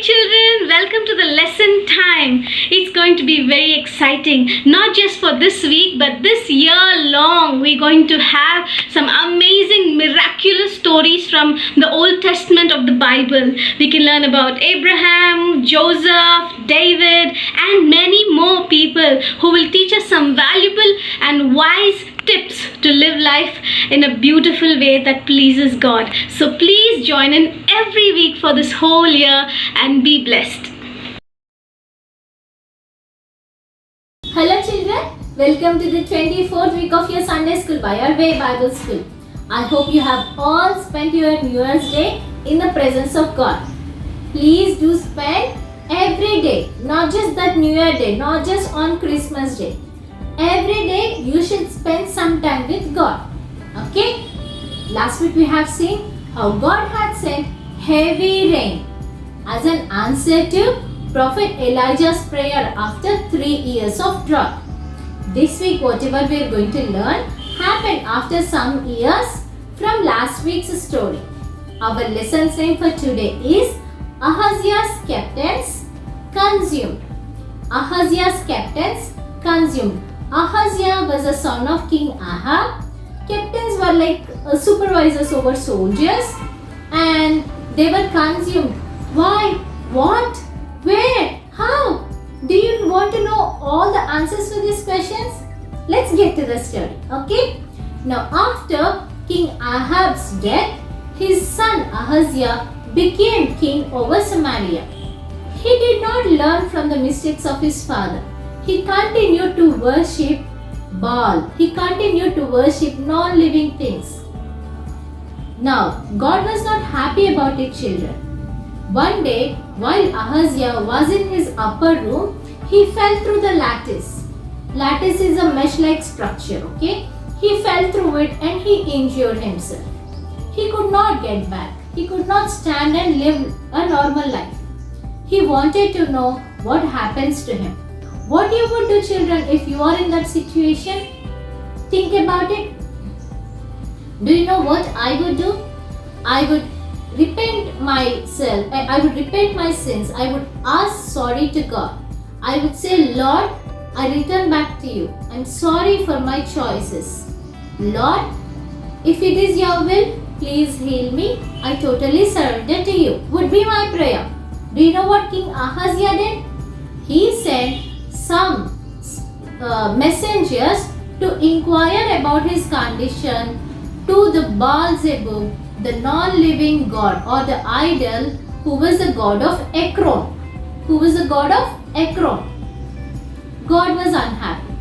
children, welcome to the lesson time. It's going to be very exciting, not just for this week, but this year long. We're going to have some amazing, miraculous stories from the Old Testament of the Bible. We can learn about Abraham, Joseph, David, and many more people who will teach us some valuable and wise tips to live life in a beautiful way that pleases God. So please join in every week for this whole year and be blessed. Hello children, welcome to the 24th week of your Sunday School by Our Way Bible School. I hope you have all spent your New Year's Day in the presence of God. Please do spend every day, not just that New Year Day, not just on Christmas Day. Every day you should spend some time with God. Okay? Last week we have seen how God had sent heavy rain as an answer to Prophet Elijah's prayer after 3 years of drought. This week whatever we are going to learn happened after some years from last week's story. Our lesson's name for today is Ahaziah's Captains Consumed. Ahaziah's Captains Consumed. Ahaziah was a son of King Ahab. Captains were like supervisors over soldiers and they were consumed. Why? What? Where? How? Do you want to know all the answers to these questions? Let's get to the story, okay? Now after King Ahab's death, his son Ahaziah became king over Samaria. He did not learn from the mistakes of his father. He continued to worship Baal. He continued to worship non-living things. Now, God was not happy about it, children. One day, while Ahaziah was in his upper room, he fell through the lattice. Lattice is a mesh-like structure, okay? He fell through it and he injured himself. He could not get back. He could not stand and live a normal life. He wanted to know what happens to him. What you would do, children, if you are in that situation? Think about it. Do you know what I would do? I would repent myself. I would repent my sins. I would ask sorry to God. I would say, Lord, I return back to you. I'm sorry for my choices. Lord, if it is your will, please heal me. I totally surrender to you. Would be my prayer. Do you know what King Ahaziah did? He sent some messengers to inquire about his condition to the Baal-zebub, the non-living god or the idol who was the god of Ekron. Who was the god of Ekron? God was unhappy.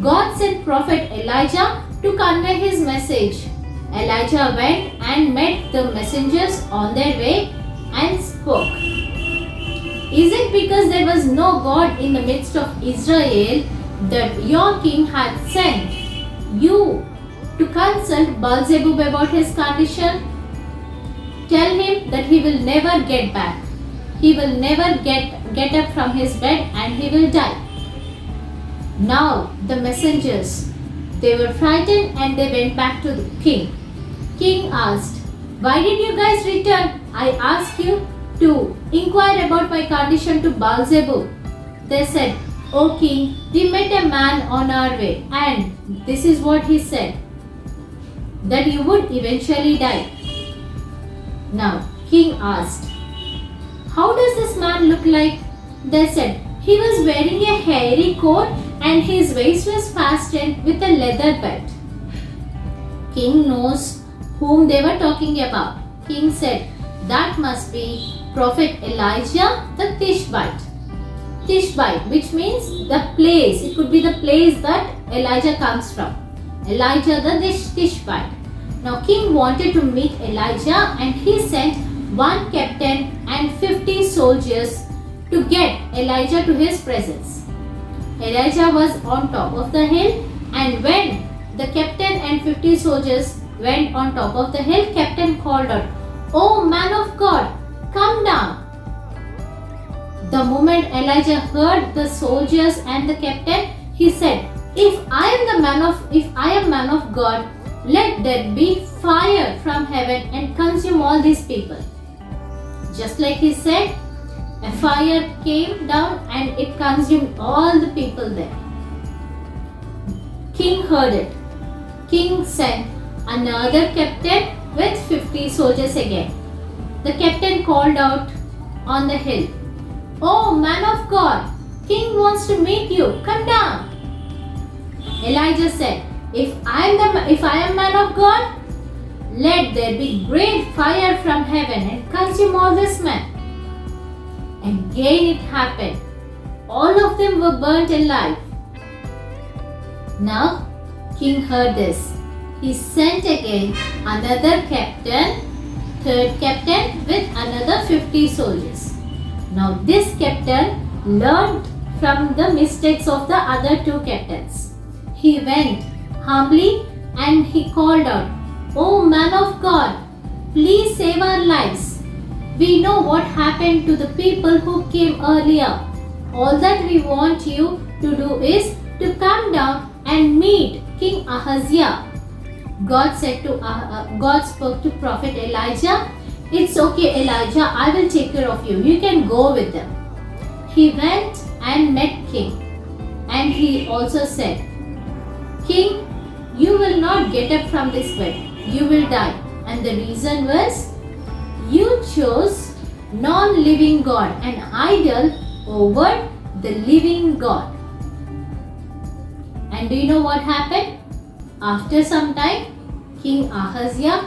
God sent prophet Elijah to convey his message. Elijah went and met the messengers on their way and spoke. Is it because there was no God in the midst of Israel that your king had sent you to consult Baal-zebub about his condition? Tell him that he will never get back. He will never get up from his bed and he will die. Now the messengers, they were frightened and they went back to the king. King asked, why did you guys return? I asked you to inquire about my condition to Baal-zebub. They said, O king, we met a man on our way and this is what he said, that you would eventually die. Now, king asked, how does this man look like? They said, he was wearing a hairy coat and his waist was fastened with a leather belt. King knows whom they were talking about. King said, that must be Prophet Elijah the Tishbite. Tishbite, which means the place. It could be the place that Elijah comes from. Elijah the Tishbite. Now king wanted to meet Elijah and he sent one captain and 50 soldiers to get Elijah to his presence. Elijah was on top of the hill and when the captain and 50 soldiers went on top of the hill, captain called out, "Oh man of God, come down." The moment Elijah heard the soldiers and the captain, he said, if I am man of God, let there be fire from heaven and consume all these people. Just like he said, a fire came down and it consumed all the people there. King heard it. King sent another captain with 50 soldiers again. The captain called out on the hill, "Oh man of God, King wants to meet you. Come down." Elijah said, if I am man of God, let there be great fire from heaven and consume all this men. Again it happened. All of them were burnt alive. Now King heard this. He sent again another captain, third captain with another 50 soldiers. Now this captain learned from the mistakes of the other two captains. He went humbly and he called out, "Oh man of God, please save our lives. We know what happened to the people who came earlier. All that we want you to do is to come down and meet King Ahaziah." God spoke to Prophet Elijah, "It's okay, Elijah, I will take care of you. You can go with them." He went and met King, and he also said, "King, you will not get up from this bed. You will die." And the reason was, you chose non-living God, an idol, over the living God. And do you know what happened? After some time, King Ahaziah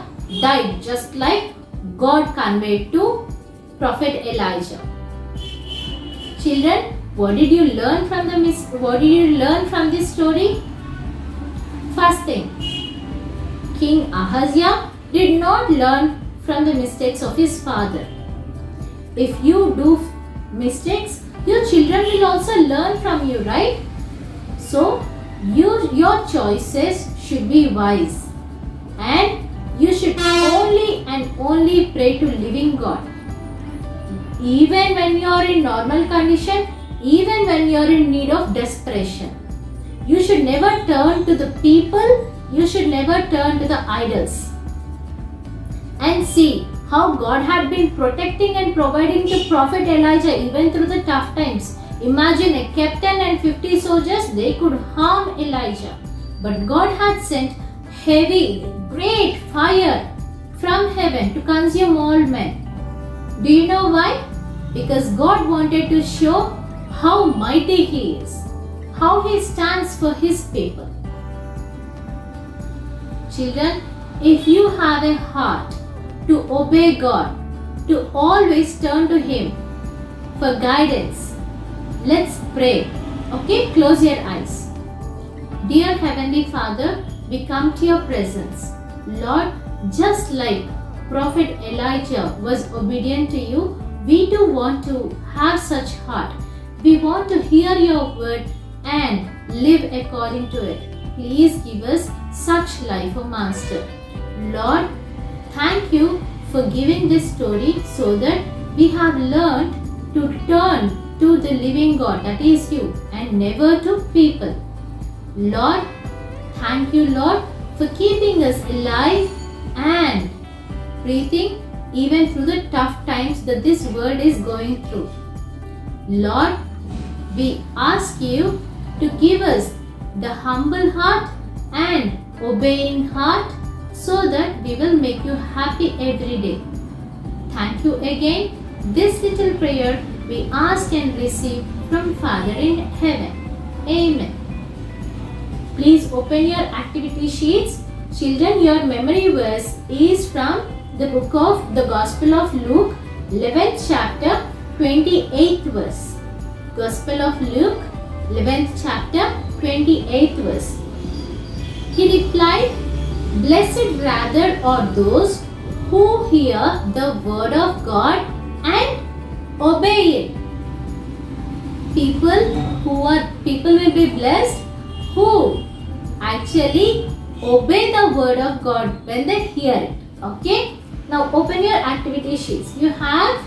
died just like God conveyed to Prophet Elijah. Children, what did you learn from this story? First thing, King Ahaziah did not learn from the mistakes of his father. If you do mistakes, your children will also learn from you, right? So, your choices should be wise, and you should only and only pray to living God. Even when you are in normal condition, even when you are in need of desperation. You should never turn to the people, you should never turn to the idols. And see how God had been protecting and providing to Prophet Elijah even through the tough times. Imagine a captain and 50 soldiers, they could harm Elijah. But God had sent heavy, great fire from heaven to consume all men. Do you know why? Because God wanted to show how mighty He is, how He stands for His people. Children, if you have a heart to obey God, to always turn to Him for guidance, let's pray. Okay, close your eyes. Dear Heavenly Father, we come to your presence. Lord, just like Prophet Elijah was obedient to you, we too want to have such heart. We want to hear your word and live according to it. Please give us such life, O Master. Lord, thank you for giving this story so that we have learned to turn to the living God, that is you, and never to people. Lord, thank you, Lord, for keeping us alive and breathing even through the tough times that this world is going through. Lord, we ask you to give us the humble heart and obeying heart so that we will make you happy every day. Thank you again. This little prayer we ask and receive from Father in heaven. Amen. Please open your activity sheets. Children, your memory verse is from the book of the Gospel of Luke, 11th chapter, 28th verse. Gospel of Luke, 11th chapter, 28th verse. He replied, "Blessed rather are those who hear the word of God and obey it." People will be blessed who actually obey the word of God when they hear it. Okay? Now open your activity sheets. You have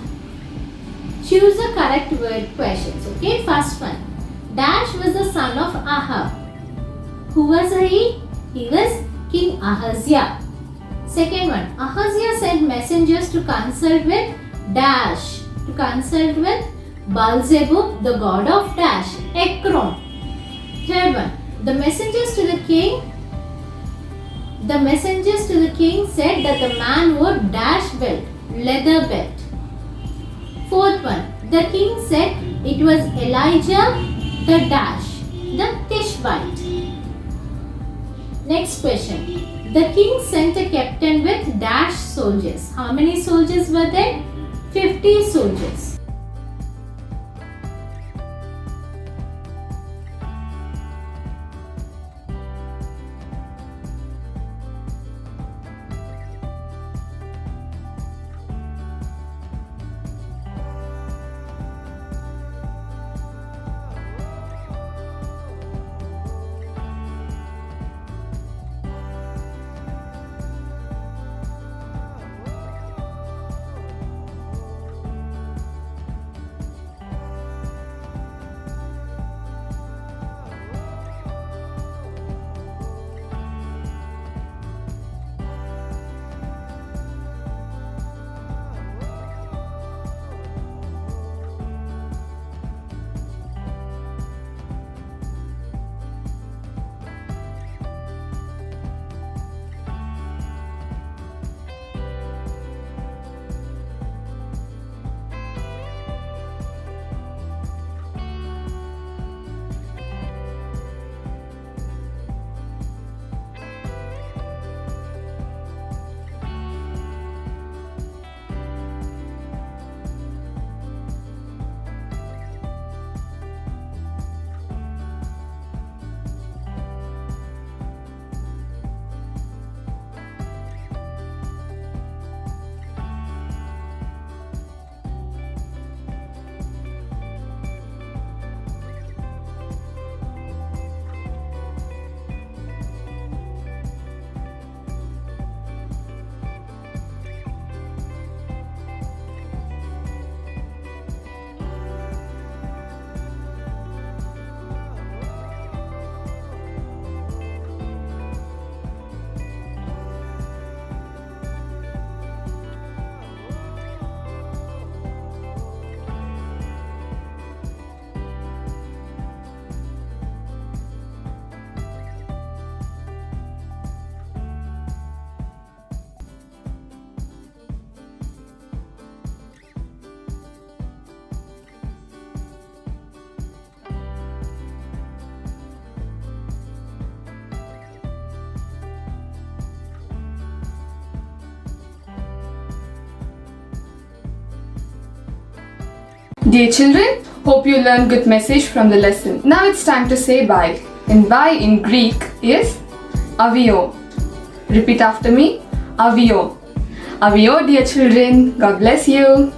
choose the correct word questions. Okay? First one. Dash was the son of Ahab. Who was he? He was King Ahaziah. Second one. Ahaziah sent messengers to consult with Dash. To consult with Beelzebub, the god of dash, Ekron. Third one, the messengers to the king said that the man wore dash belt, leather belt. Fourth one, the king said it was Elijah the dash, the Tishbite. Next question. The king sent a captain with dash soldiers. How many soldiers were there? 50 soldiers. Dear children, hope you learned good message from the lesson. Now it's time to say bye. And bye in Greek is avio. Repeat after me. Avio. Avio, dear children. God bless you.